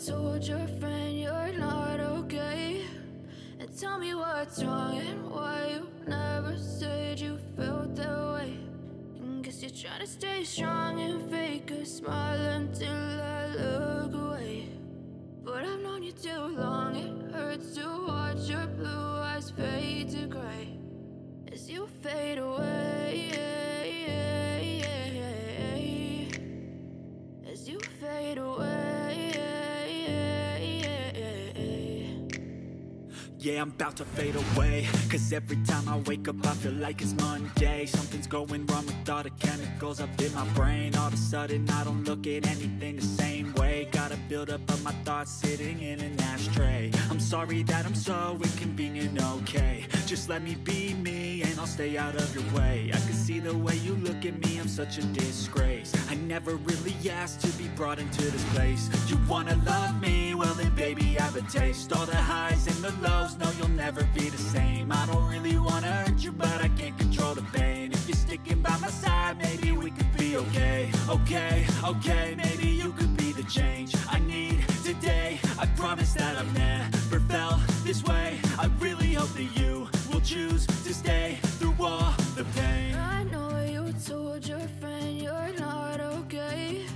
told your friend you're not okay? And tell me what's wrong and why you never said you felt that way. And guess you're trying to stay strong and fake a smile until I look away. But I've known you too long, it hurts to watch your blue eyes fade to gray as you fade away, as you fade away. Yeah, I'm about to fade away, cause every time I wake up I feel like it's Monday. Something's going wrong with all the chemicals up in my brain. All of a sudden I don't look at anything the same way. Gotta build up of my thoughts sitting in an ashtray. I'm sorry that I'm so inconvenient, okay? Just let me be me and I'll stay out of your way. I can see the way you look at me, I'm such a disgrace. I never really asked to be brought into this place. You wanna love me? Well then baby I have a taste. All the highs and the lows, no you'll never be the same. I don't really wanna hurt you but I can't control the pain. If you're sticking by my side maybe we could be okay. Okay, maybe you could be the change I need today. I promise that I've never felt this way. I really hope that you will choose to stay through all the pain. I know you told your friend you're not okay.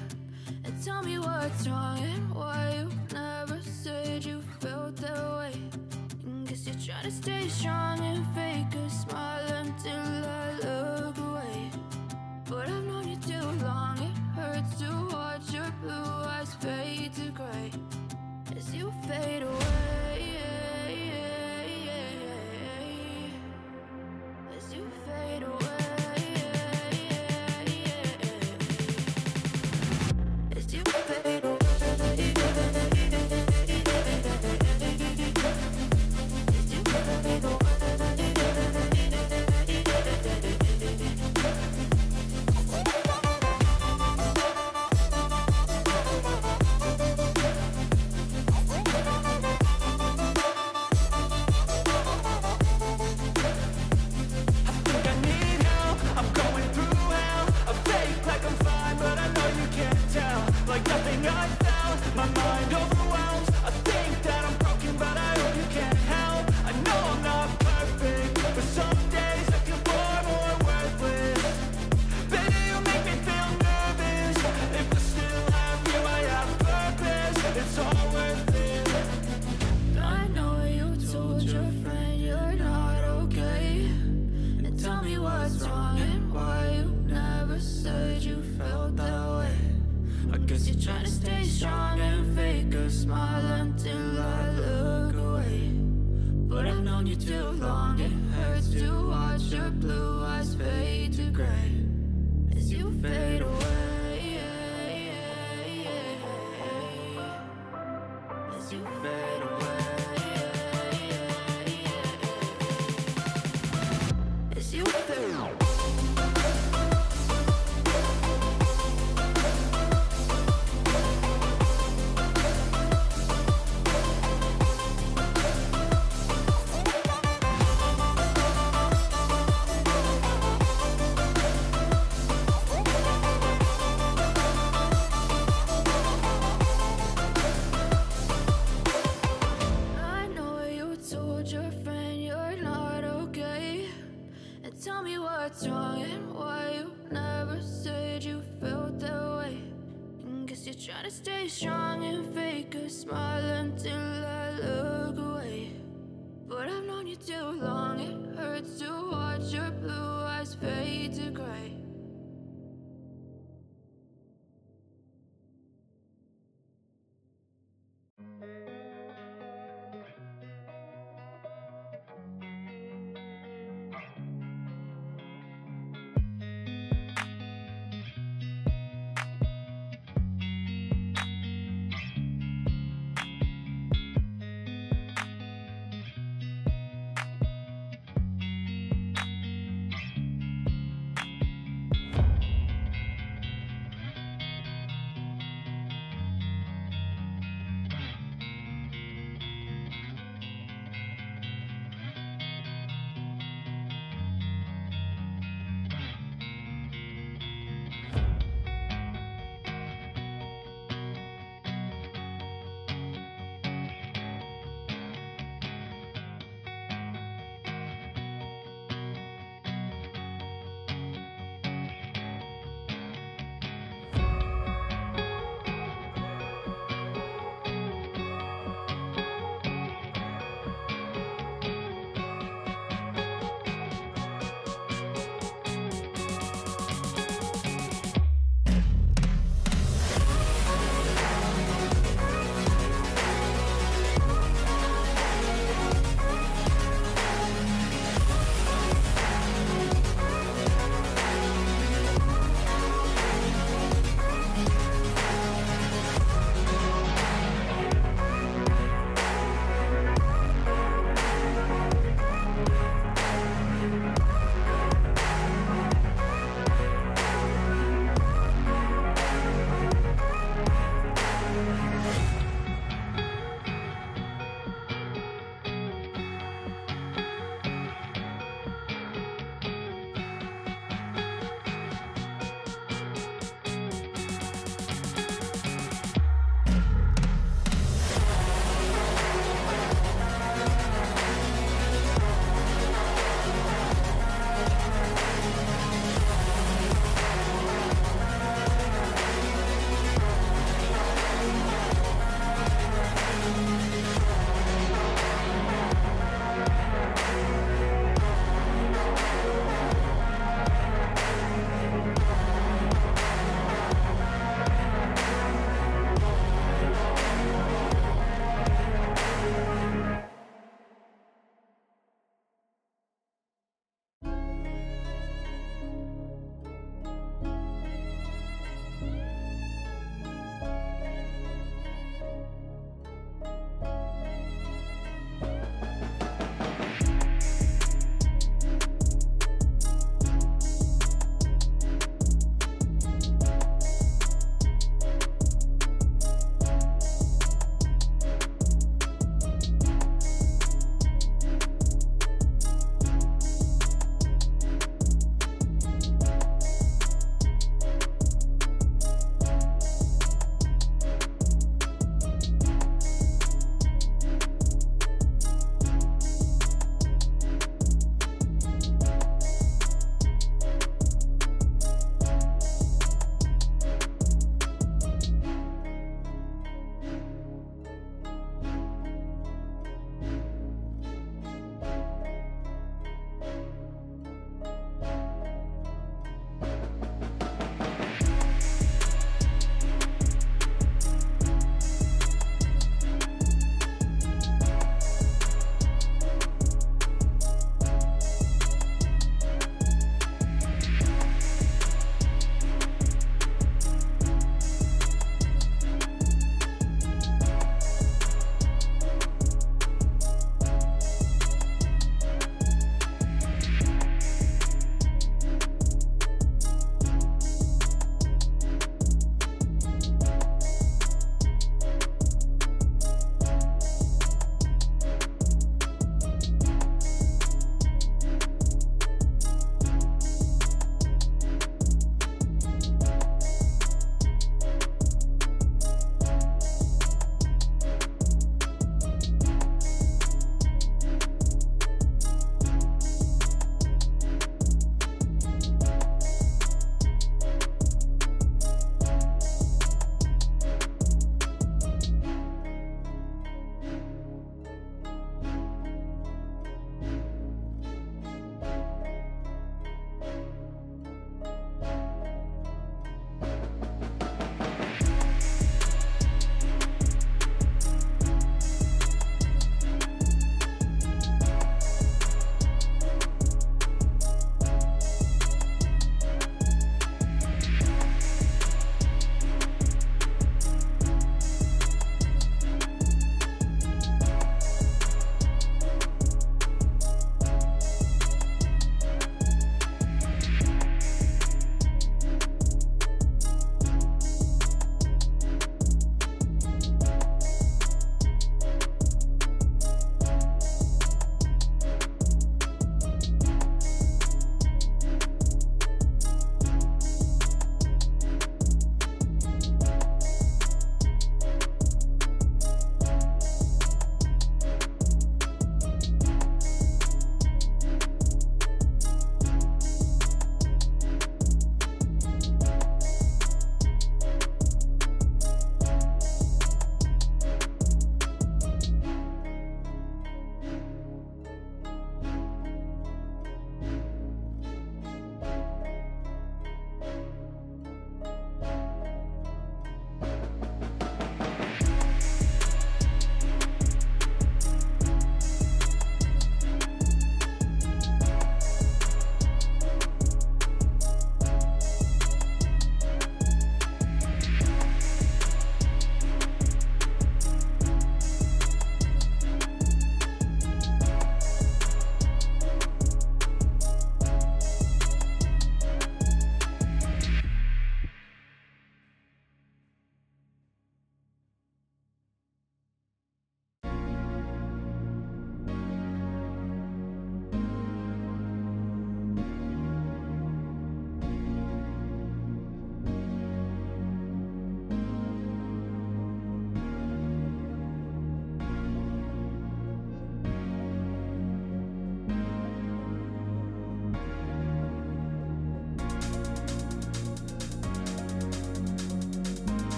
And tell me what's wrong and why you never said you felt that way. And guess you're trying to stay strong and fake a smile until I look away. But I've known you too long, it hurts to watch your blue eyes fade to gray as you fade away, as you fade away, as you fade away. Trying to stay strong and fake a smile until I look away. But I've known you too long, it hurts to watch your blue eyes fade to gray